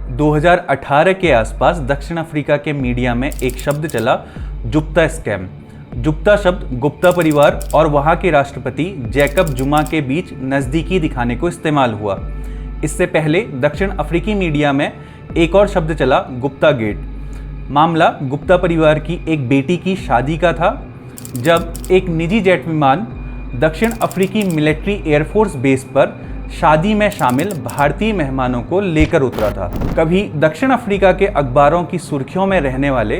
2018 के आसपास दक्षिण अफ्रीका के मीडिया में एक शब्द चला, जुप्ता स्कैम। जुप्ता शब्द गुप्ता परिवार और वहां के राष्ट्रपति जैकब जुमा के बीच नज़दीकी दिखाने को इस्तेमाल हुआ। इससे पहले दक्षिण अफ्रीकी मीडिया में एक और शब्द चला, गुप्ता गेट। मामला गुप्ता परिवार की एक बेटी की शादी का था, जब एक निजी जेट विमान दक्षिण अफ्रीकी मिलिट्री एयरफोर्स बेस पर शादी में शामिल भारतीय मेहमानों को लेकर उतरा था। कभी दक्षिण अफ्रीका के अखबारों की सुर्खियों में रहने वाले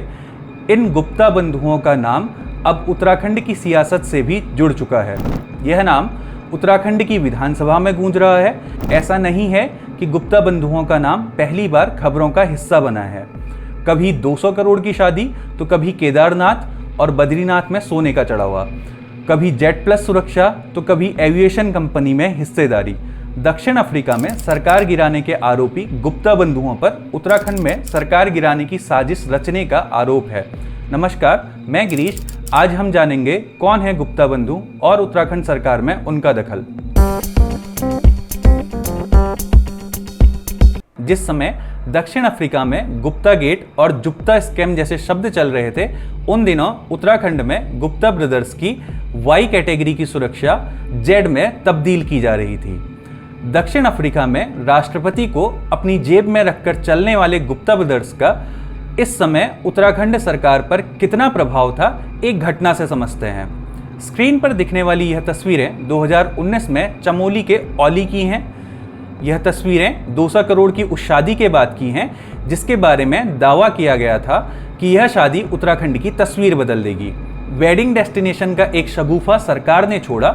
इन गुप्ता बंधुओं का नाम अब उत्तराखंड की सियासत से भी जुड़ चुका है। यह नाम उत्तराखंड की विधानसभा में गूंज रहा है। ऐसा नहीं है कि गुप्ता बंधुओं का नाम पहली बार खबरों का हिस्सा बना है। कभी 200 करोड़ की शादी, तो कभी केदारनाथ और बद्रीनाथ में सोने का चढ़ावा, कभी जेट प्लस सुरक्षा, तो कभी एविएशन कंपनी में हिस्सेदारी। दक्षिण अफ्रीका में सरकार गिराने के आरोपी गुप्ता बंधुओं पर उत्तराखंड में सरकार गिराने की साजिश रचने का आरोप है। नमस्कार, मैं गिरीश। आज हम जानेंगे कौन है गुप्ता बंधु और उत्तराखंड सरकार में उनका दखल। जिस समय दक्षिण अफ्रीका में गुप्ता गेट और जुप्ता स्कैम जैसे शब्द चल रहे थे, उन दिनों उत्तराखंड में गुप्ता ब्रदर्स की वाई कैटेगरी की सुरक्षा जेड में तब्दील की जा रही थी। दक्षिण अफ्रीका में राष्ट्रपति को अपनी जेब में रखकर चलने वाले गुप्ता ब्रदर्स का इस समय उत्तराखंड सरकार पर कितना प्रभाव था, एक घटना से समझते हैं। स्क्रीन पर दिखने वाली यह तस्वीरें 2019 में चमोली के औली की हैं। यह तस्वीरें 200 करोड़ की उस शादी के बाद की हैं जिसके बारे में दावा किया गया था कि यह शादी उत्तराखंड की तस्वीर बदल देगी। वेडिंग डेस्टिनेशन का एक शगुफा सरकार ने छोड़ा।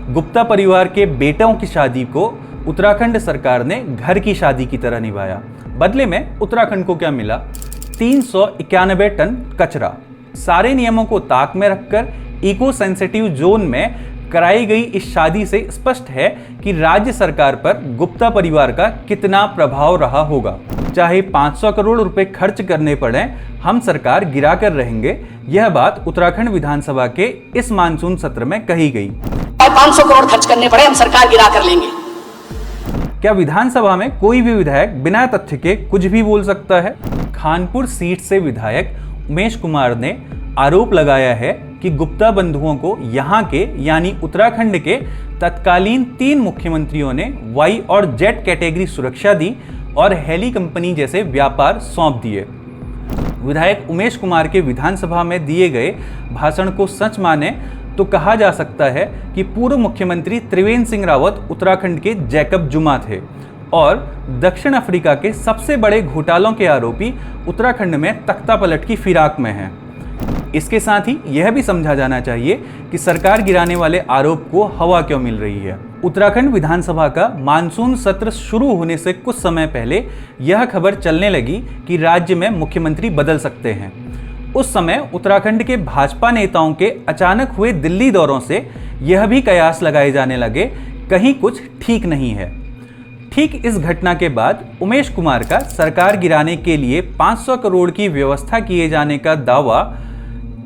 गुप्ता परिवार के बेटों की शादी को उत्तराखंड सरकार ने घर की शादी की तरह निभाया। बदले में उत्तराखंड को क्या मिला? 391 टन कचरा। सारे नियमों को ताक में रखकर इको सेंसिटिव जोन में कराई गई इस शादी से स्पष्ट है कि राज्य सरकार पर गुप्ता परिवार का कितना प्रभाव रहा होगा। चाहे 500 करोड़ रुपए खर्च करने पड़े, हम सरकार गिरा कर रहेंगे। यह बात उत्तराखंड विधानसभा के इस मानसून सत्र में कही गई। 500 करोड़ खर्च करने पड़े, हम सरकार गिरा कर लेंगे। क्या विधानसभा में कोई भी विधायक बिना तथ्य के कुछ भी बोल सकता है? खानपुर सीट से विधायक उमेश कुमार ने आरोप लगाया है कि गुप्ता बंधुओं को यहाँ के यानी उत्तराखंड के तत्कालीन 3 मुख्यमंत्रियों ने वाई और जेट कैटेगरी सुरक्षा दी और हेली कंपनी जैसे व्यापार सौंप दिए। विधायक उमेश कुमार के विधानसभा में दिए गए भाषण को सच माने तो कहा जा सकता है कि पूर्व मुख्यमंत्री त्रिवेंद्र सिंह रावत उत्तराखंड के जैकब जुमा थे और दक्षिण अफ्रीका के सबसे बड़े घोटालों के आरोपी उत्तराखंड में तख्तापलट की फिराक में हैं। इसके साथ ही यह भी समझा जाना चाहिए कि सरकार गिराने वाले आरोप को हवा क्यों मिल रही है। उत्तराखंड विधानसभा का मानसून सत्र शुरू होने से कुछ समय पहले यह खबर चलने लगी कि राज्य में मुख्यमंत्री बदल सकते हैं। उस समय उत्तराखंड के भाजपा नेताओं के अचानक हुए दिल्ली दौरों से यह भी कयास लगाए जाने लगे, कहीं कुछ ठीक नहीं है। ठीक इस घटना के बाद उमेश कुमार का सरकार गिराने के लिए 500 करोड़ की व्यवस्था किए जाने का दावा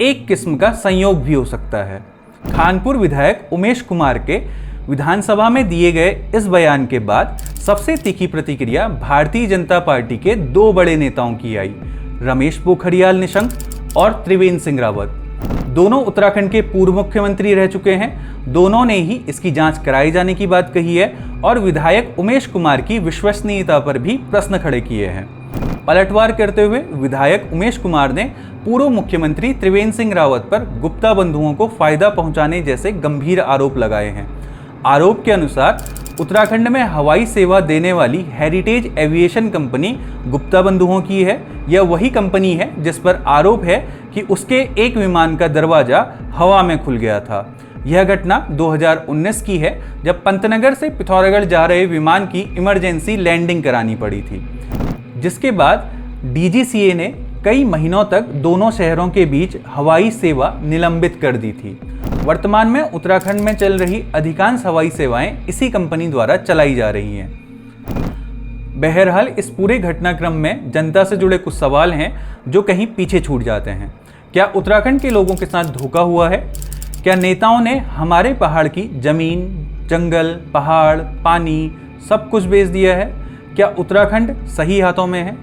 एक किस्म का संयोग भी हो सकता है। खानपुर विधायक उमेश कुमार के विधानसभा में दिए गए इस बयान के बाद सबसे तीखी प्रतिक्रिया भारतीय जनता पार्टी के 2 बड़े नेताओं की आई, रमेश पोखरियाल निशंक और त्रिवेंद्र सिंह रावत। दोनों उत्तराखंड के पूर्व मुख्यमंत्री रह चुके हैं। दोनों ने ही इसकी जांच कराए जाने की बात कही है और विधायक उमेश कुमार की विश्वसनीयता पर भी प्रश्न खड़े किए हैं। पलटवार करते हुए विधायक उमेश कुमार ने पूर्व मुख्यमंत्री त्रिवेंद्र सिंह रावत पर गुप्ता बंधुओं को फायदा पहुंचाने जैसे गंभीर आरोप लगाए हैं। आरोप के अनुसार उत्तराखंड में हवाई सेवा देने वाली हेरिटेज एविएशन कंपनी गुप्ता बंधुओं की है। यह वही कंपनी है जिस पर आरोप है कि उसके एक विमान का दरवाजा हवा में खुल गया था। यह घटना 2019 की है, जब पंतनगर से पिथौरागढ़ जा रहे विमान की इमरजेंसी लैंडिंग करानी पड़ी थी, जिसके बाद डीजीसीए ने कई महीनों तक दोनों शहरों के बीच हवाई सेवा निलंबित कर दी थी। वर्तमान में उत्तराखंड में चल रही अधिकांश हवाई सेवाएं इसी कंपनी द्वारा चलाई जा रही हैं। बहरहाल इस पूरे घटनाक्रम में जनता से जुड़े कुछ सवाल हैं जो कहीं पीछे छूट जाते हैं। क्या उत्तराखंड के लोगों के साथ धोखा हुआ है? क्या नेताओं ने हमारे पहाड़ की जमीन, जंगल, पहाड़, पानी सब कुछ बेच दिया है? क्या उत्तराखंड सही हाथों में है?